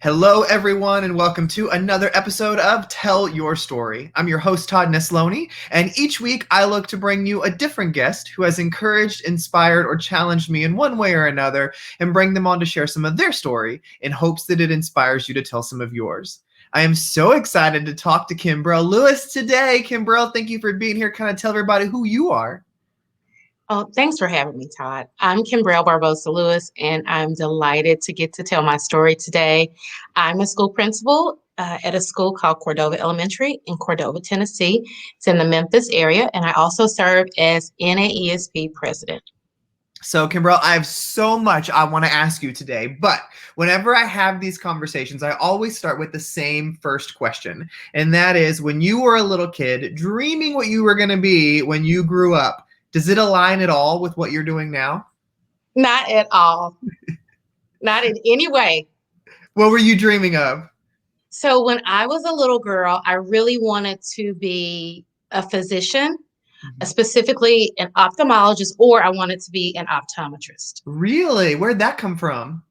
Hello, everyone, and welcome to another episode of Tell Your Story. I'm your host, Todd Nesloni, and each week I look to bring you a different guest who has encouraged, inspired, or challenged me in one way or another and bring them on to share some of their story in hopes that it inspires you to tell some of yours. I am so excited to talk to Kimbrelle Lewis today. Kimbrelle, thank you for being here. Kind of tell everybody who you are. Oh, thanks for having me, Todd. I'm Kimbrelle Barbosa Lewis, and I'm delighted to get to tell my story today. I'm a school principal at a school called Cordova Elementary in Cordova, Tennessee. It's in the Memphis area, and I also serve as NAESP president. So, Kimbrelle, I have so much I want to ask you today, but whenever I have these conversations, I always start with the same first question. And that is, when you were a little kid, dreaming what you were going to be when you grew up, does it align at all with what you're doing now? Not at all, not in any way. What were you dreaming of? So, when I was a little girl, I really wanted to be a physician, specifically an ophthalmologist, or I wanted to be an optometrist. Really? Where'd that come from?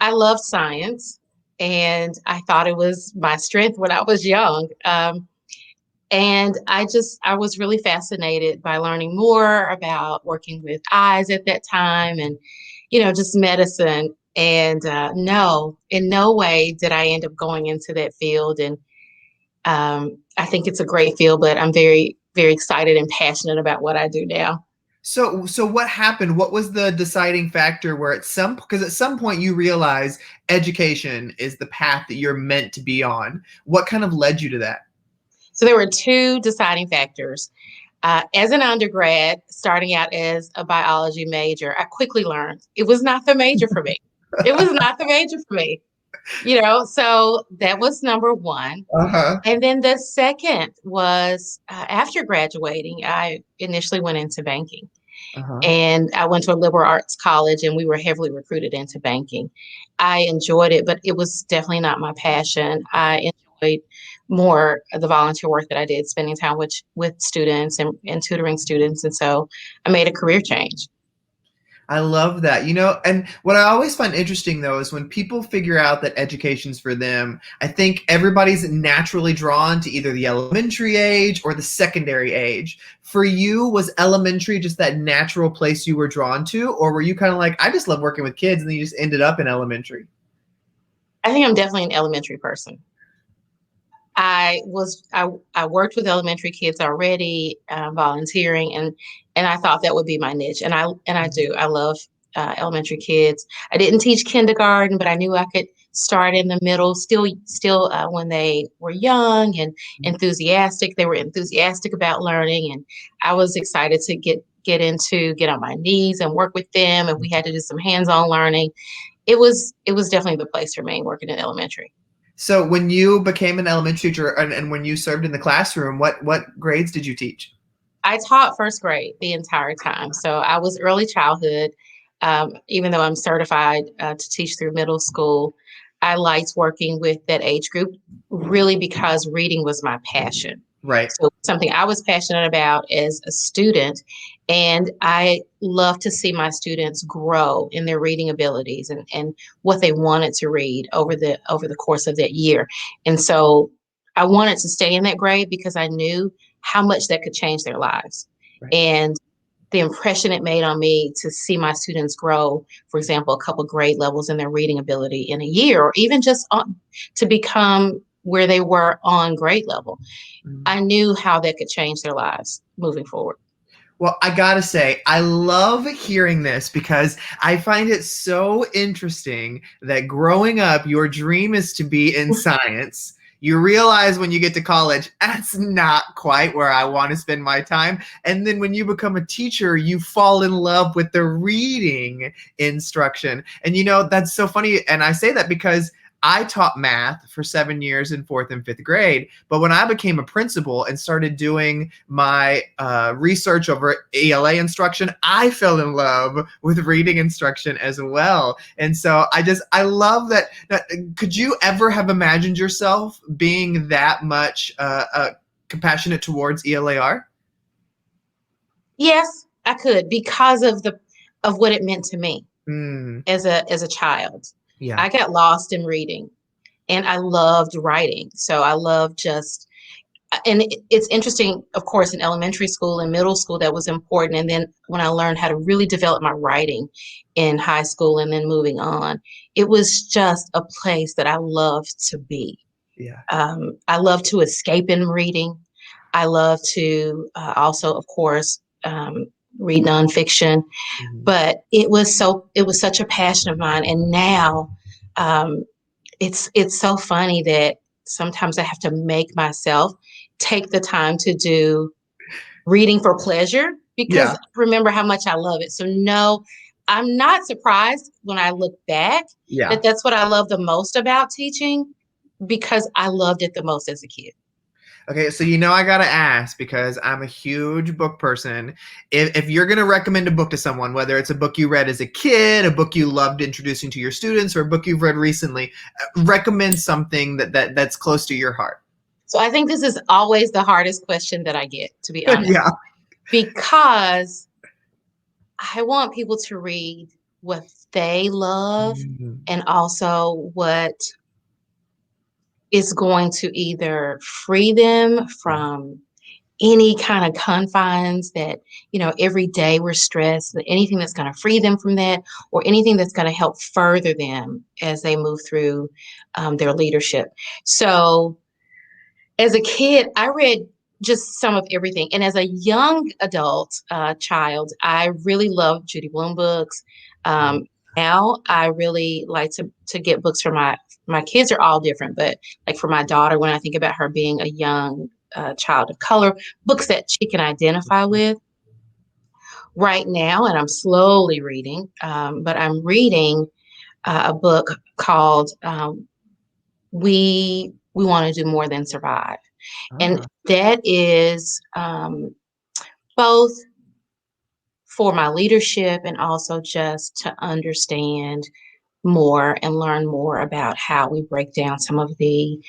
I love science, and I thought it was my strength when I was young. And I was really fascinated by learning more about working with eyes at that time and, just medicine. And no, in no way did I end up going into that field. And I think it's a great field, but I'm very, very excited and passionate about what I do now. So what happened? What was the deciding factor where because at some point you realize education is the path that you're meant to be on. What kind of led you to that? So there were two deciding factors. As an undergrad, starting out as a biology major, I quickly learned it was not the major for me. It was not the major for me, so that was number one. Uh-huh. And then the second was after graduating, I initially went into banking. Uh-huh. And I went to a liberal arts college and we were heavily recruited into banking. I enjoyed it, but it was definitely not my passion. I enjoyed more of the volunteer work that I did, spending time with students and tutoring students. And so I made a career change. I love that. And what I always find interesting though is when people figure out that education's for them, I think everybody's naturally drawn to either the elementary age or the secondary age. For you, was elementary just that natural place you were drawn to, or were you kind of like, I just love working with kids, and then you just ended up in elementary? I think I'm definitely an elementary person. I worked with elementary kids already, volunteering, and I thought that would be my niche, and I do. I love elementary kids. I didn't teach kindergarten, but I knew I could start in the middle. Still, when they were young and enthusiastic, they were enthusiastic about learning, and I was excited to get on my knees and work with them. And we had to do some hands-on learning. It was definitely the place for me working in elementary. So when you became an elementary teacher and when you served in the classroom, what grades did you teach? I taught first grade the entire time. So I was early childhood. Even though I'm certified to teach through middle school, I liked working with that age group really because reading was my passion. Right. So something I was passionate about as a student. And I love to see my students grow in their reading abilities and what they wanted to read over the course of that year. And so I wanted to stay in that grade because I knew how much that could change their lives. Right. And the impression it made on me to see my students grow, for example, a couple grade levels in their reading ability in a year, or even just to become where they were on grade level. I knew how that could change their lives moving forward. Well, I gotta say, I love hearing this because I find it so interesting that growing up, your dream is to be in science. You realize when you get to college, that's not quite where I want to spend my time. And then when you become a teacher, you fall in love with the reading instruction. And that's so funny. And I say that because I taught math for 7 years in fourth and fifth grade. But when I became a principal and started doing my research over ELA instruction, I fell in love with reading instruction as well. And so I love that. Could you ever have imagined yourself being that much compassionate towards ELAR? Yes, I could because of what it meant to me Mm, as a child. Yeah. I got lost in reading and I loved writing. So I loved just, and it's interesting, of course, in elementary school and middle school, that was important. And then when I learned how to really develop my writing in high school and then moving on, it was just a place that I loved to be. Yeah. I love to escape in reading. I love to also, of course, read nonfiction. Mhm. But it was such a passion of mine. And now um, it's so funny that sometimes I have to make myself take the time to do reading for pleasure because Yeah. I remember how much I love it. So no, I'm not surprised when I look back Yeah. that that's what I love the most about teaching because I loved it the most as a kid. Okay, so I gotta ask because I'm a huge book person. If you're gonna recommend a book to someone, whether it's a book you read as a kid, a book you loved introducing to your students, or a book you've read recently, recommend something that's close to your heart. So I think this is always the hardest question that I get, to be honest, Yeah. because I want people to read what they love Mhm. and also what is going to either free them Yeah. from any kind of confines that, every day we're stressed, anything that's going to free them from that, or anything that's going to help further them as they move through their leadership. So, as a kid, I read just some of everything. And as a young adult child, I really loved Judy Blume books. Mhm. Now I really like to get books for my kids are all different, but like for my daughter, when I think about her being a young child of color, books that she can identify with right now. And I'm slowly reading, but I'm reading a book called We Want to Do More Than Survive. And Ah. that is both for my leadership and also just to understand more and learn more about how we break down some of the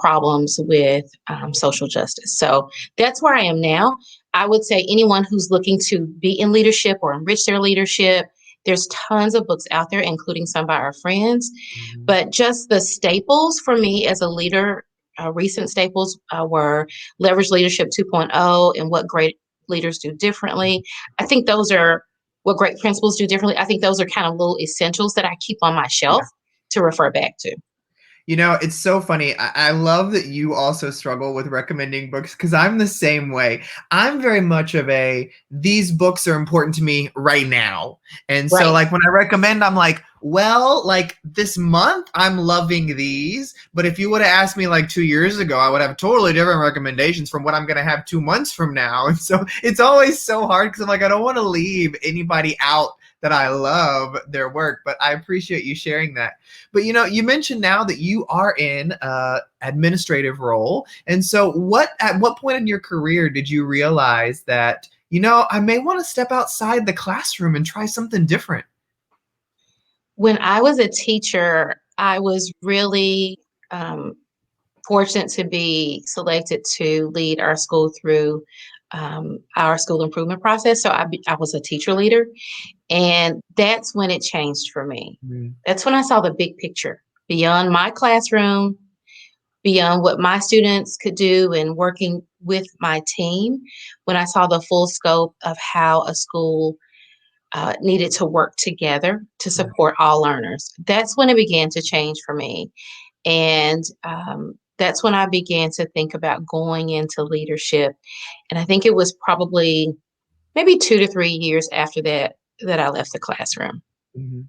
problems with social justice. So that's where I am now. I would say anyone who's looking to be in leadership or enrich their leadership, there's tons of books out there, including some by our friends. Mhm. But just the staples for me as a leader, recent staples were Leverage Leadership 2.0 and What Great Leaders Do Differently. I think those are what great principals do differently. I think those are kind of little essentials that I keep on my shelf to refer back to. It's so funny. I love that you also struggle with recommending books because I'm the same way. I'm very much of these books are important to me right now. And so, Right. like, when I recommend, I'm like, well, like this month, I'm loving these. But if you would have asked me like 2 years ago, I would have totally different recommendations from what I'm going to have 2 months from now. And so it's always so hard because I'm like, I don't want to leave anybody out that I love their work, but I appreciate you sharing that. But you mentioned now that you are in a administrative role. And so at what point in your career did you realize that, I may want to step outside the classroom and try something different? When I was a teacher, I was really um, fortunate to be selected to lead our school through our school improvement process. So I was a teacher leader, and that's when it changed for me. Mm. That's when I saw the big picture beyond my classroom, beyond what my students could do and working with my team, when I saw the full scope of how a school needed to work together to Yeah. support all learners. That's when it began to change for me. And that's when I began to think about going into leadership. And I think it was probably maybe 2 to 3 years after that I left the classroom. Mhm.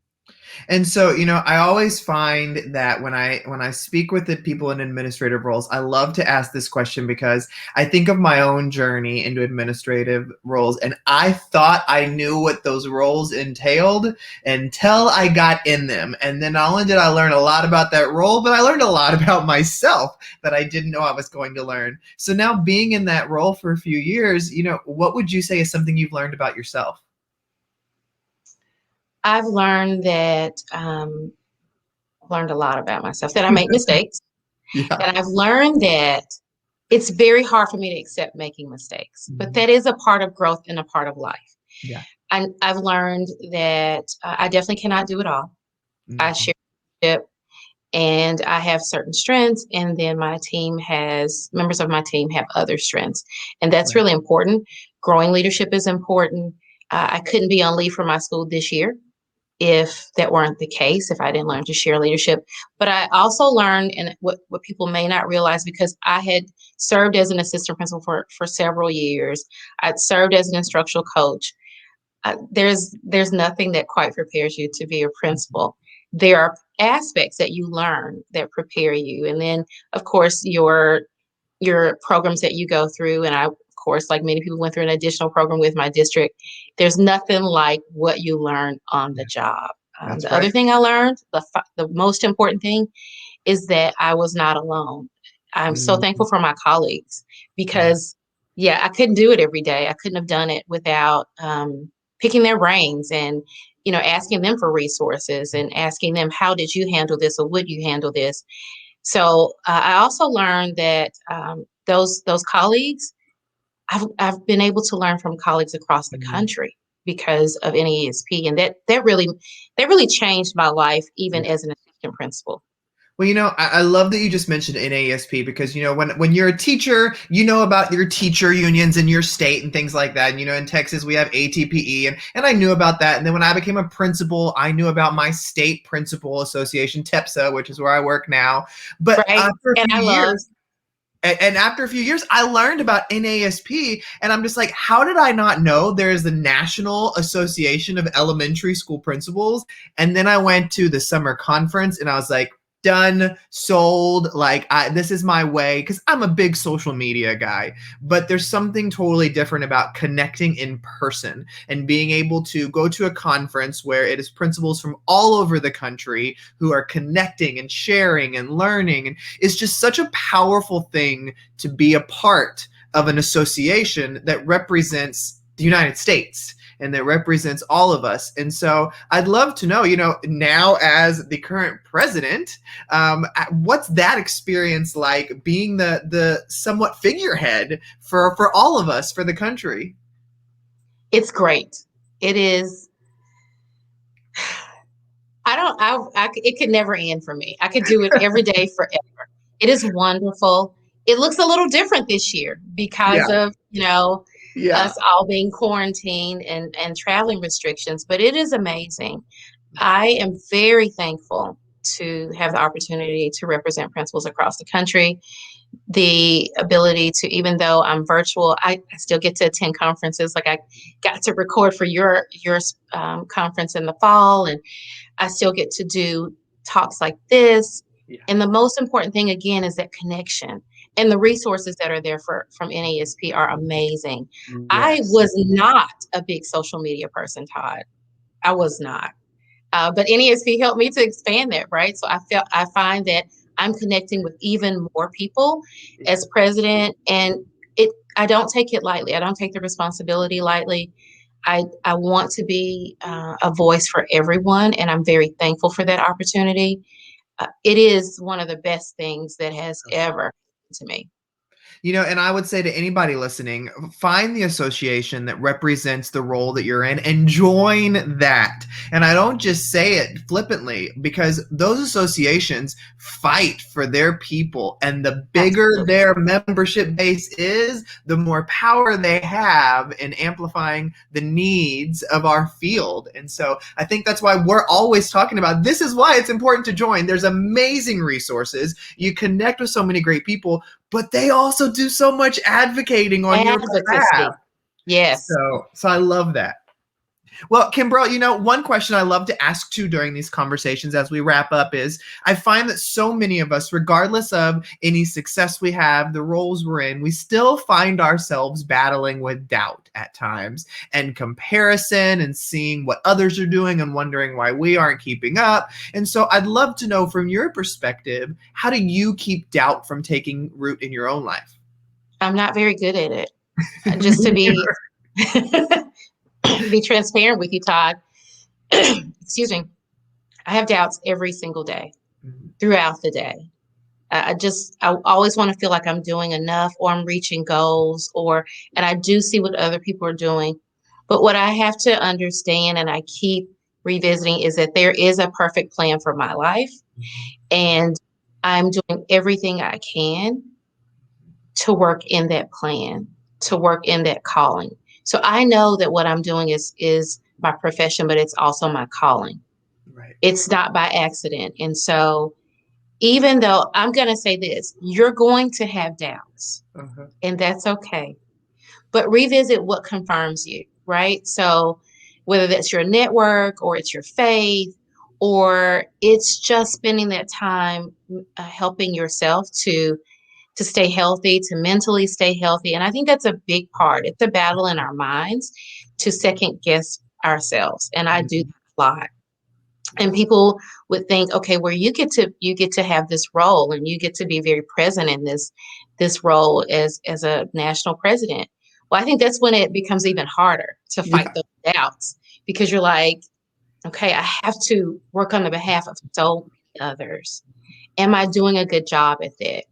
And so, I always find that when I speak with the people in administrative roles, I love to ask this question because I think of my own journey into administrative roles, and I thought I knew what those roles entailed until I got in them. And then not only did I learn a lot about that role, but I learned a lot about myself that I didn't know I was going to learn. So now being in that role for a few years, what would you say is something you've learned about yourself? I've learned a lot about myself, that I make mistakes. Yeah. And I've learned that it's very hard for me to accept making mistakes, but Mhm. that is a part of growth and a part of life. Yeah. I've learned that I definitely cannot do it all. I Mhm. share leadership, and I have certain strengths, and then my team has members of my team have other strengths, and that's Right. really important. Growing leadership is important. I couldn't be on leave for my school this year if that weren't the case, if I didn't learn to share leadership. But I also learned, and what people may not realize, because I had served as an assistant principal for several years, I'd served as an instructional coach. There's nothing that quite prepares you to be a principal. There are aspects that you learn that prepare you, and then of course your programs that you go through. And I, of course, like many people, went through an additional program with my district. There's nothing like what you learn on the job. That's The right. other thing I learned, the most important thing, is that I was not alone. I'm so Mhm. thankful for my colleagues because, yeah, I couldn't do it every day. I couldn't have done it without picking their brains and, asking them for resources and asking them, how did you handle this, or would you handle this? So I also learned that those colleagues, I've been able to learn from colleagues across the Mhm. country because of NAESP, and that really changed my life, even as an assistant principal. Well, I love that you just mentioned NASP because when you're a teacher, you know about your teacher unions in your state and things like that. And in Texas we have ATPE, and I knew about that. And then when I became a principal, I knew about my state principal association, TEPSA, which is where I work now. But Right. And I love after a few years, I learned about NASP, and I'm just like, how did I not know there's the National Association of Elementary School Principals? And then I went to the summer conference, and I was like, done, sold. Like, this is my way, because I'm a big social media guy. But there's something totally different about connecting in person and being able to go to a conference where it is principals from all over the country who are connecting and sharing and learning. And it's just such a powerful thing to be a part of an association that represents the United States and that represents all of us. And so I'd love to know, now as the current president, what's that experience like, being the somewhat figurehead for all of us, for the country? it's great. It is. I don't. It could never end for me. I could do it every day forever. It is wonderful. It looks a little different this year Yeah, because of yeah. us all being quarantined and traveling restrictions, but it is amazing. I am very thankful to have the opportunity to represent principals across the country. The ability to, even though I'm virtual, I still get to attend conferences. Like, I got to record for your conference in the fall, and I still get to do talks like this. Yeah. And the most important thing, again, is that connection. And the resources that are there from NASP are amazing. I Yes. was not a big social media person, Todd. I was not. But NASP helped me to expand that, right? So I find that I'm connecting with even more people as president, and I don't take it lightly. I don't take the responsibility lightly. I want to be a voice for everyone, and I'm very thankful for that opportunity. It is one of the best things that has ever happened to me. And I would say to anybody listening, find the association that represents the role that you're in and join that. And I don't just say it flippantly, because those associations fight for their people. And the bigger Absolutely. their membership base is, the more power they have in amplifying the needs of our field. And so I think that's why we're always talking about this is why it's important to join. There's amazing resources. You connect with so many great people, but they also do so much advocating on your behalf. Advocacy. Yes. So I love that. Well, Kimbrelle, one question I love to ask too during these conversations as we wrap up is, I find that so many of us, regardless of any success we have, the roles we're in, we still find ourselves battling with doubt at times and comparison and seeing what others are doing and wondering why we aren't keeping up. And so I'd love to know, from your perspective, how do you keep doubt from taking root in your own life? I'm not very good at it. Just to Me be neither. be transparent with you, Todd. Excuse me. I have doubts every single day, throughout the day. I always want to feel like I'm doing enough, or I'm reaching goals, and I do see what other people are doing. But what I have to understand, and I keep revisiting is that there is a perfect plan for my life, and I'm doing everything I can to work in that plan, to work in that calling. So I know that what I'm doing is my profession, but it's also my calling. Right. It's not by accident. And so even though I'm going to say this, you're going to have doubts, Uh-huh. and that's okay. But revisit what confirms you, right? So whether that's your network or it's your faith or it's just spending that time helping yourself to stay healthy, to mentally stay healthy. And I think that's a big part. It's a battle in our minds to second guess ourselves. And I do Mhm. that a lot. And people would think, okay, well, you get to have this role and you get to be very present in this role as a national president. Well, I think that's when it becomes even harder to fight Yeah. those doubts because you're like, okay, I have to work on the behalf of so many others. Am I doing a good job at that?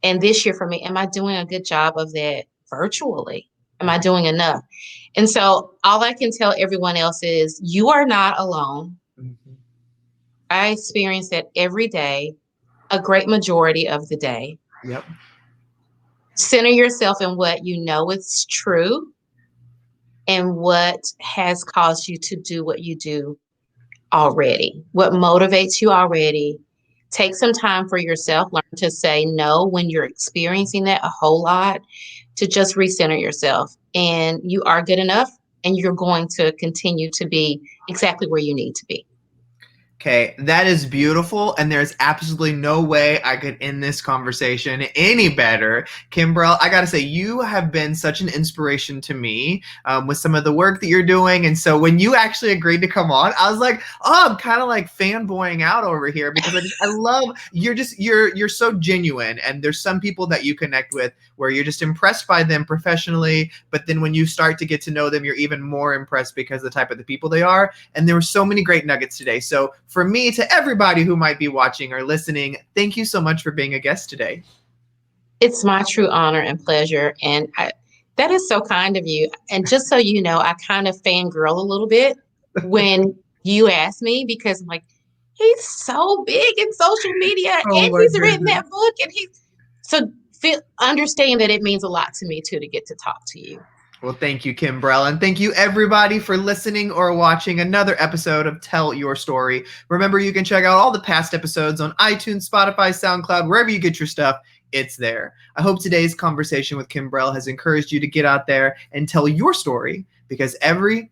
And this year for me, am I doing a good job of that virtually? Am I doing enough? And so all I can tell everyone else is you are not alone. Mhm. I experience that every day, a great majority of the day. Yep. Center yourself in what you know is true and what has caused you to do what you do already, what motivates you already. Take some time for yourself, learn to say no when you're experiencing that a whole lot, to just recenter yourself. And you are good enough, and you're going to continue to be exactly where you need to be. Okay, that is beautiful, and there's absolutely no way I could end this conversation any better. Kimbrelle, I gotta say, you have been such an inspiration to me with some of the work that you're doing. And so when you actually agreed to come on, I was like, oh, I'm kind of like fanboying out over here because I love you're so genuine, and there's some people that you connect with where you're just impressed by them professionally, but then when you start to get to know them, you're even more impressed because of the type of the people they are. And there were so many great nuggets today. So for me, to everybody who might be watching or listening, thank you so much for being a guest today. It's my true honor and pleasure. And that is so kind of you. And just so you know, I kind of fangirl a little bit when you ask me because I'm like, he's so big in social media Oh and my he's written goodness. that book and he's so understand that it means a lot to me too to get to talk to you. Well, thank you, Kimbrelle, and thank you everybody for listening or watching another episode of Tell Your Story. Remember, you can check out all the past episodes on iTunes, Spotify, SoundCloud, wherever you get your stuff. It's there. I hope today's conversation with Kimbrelle has encouraged you to get out there and tell your story because every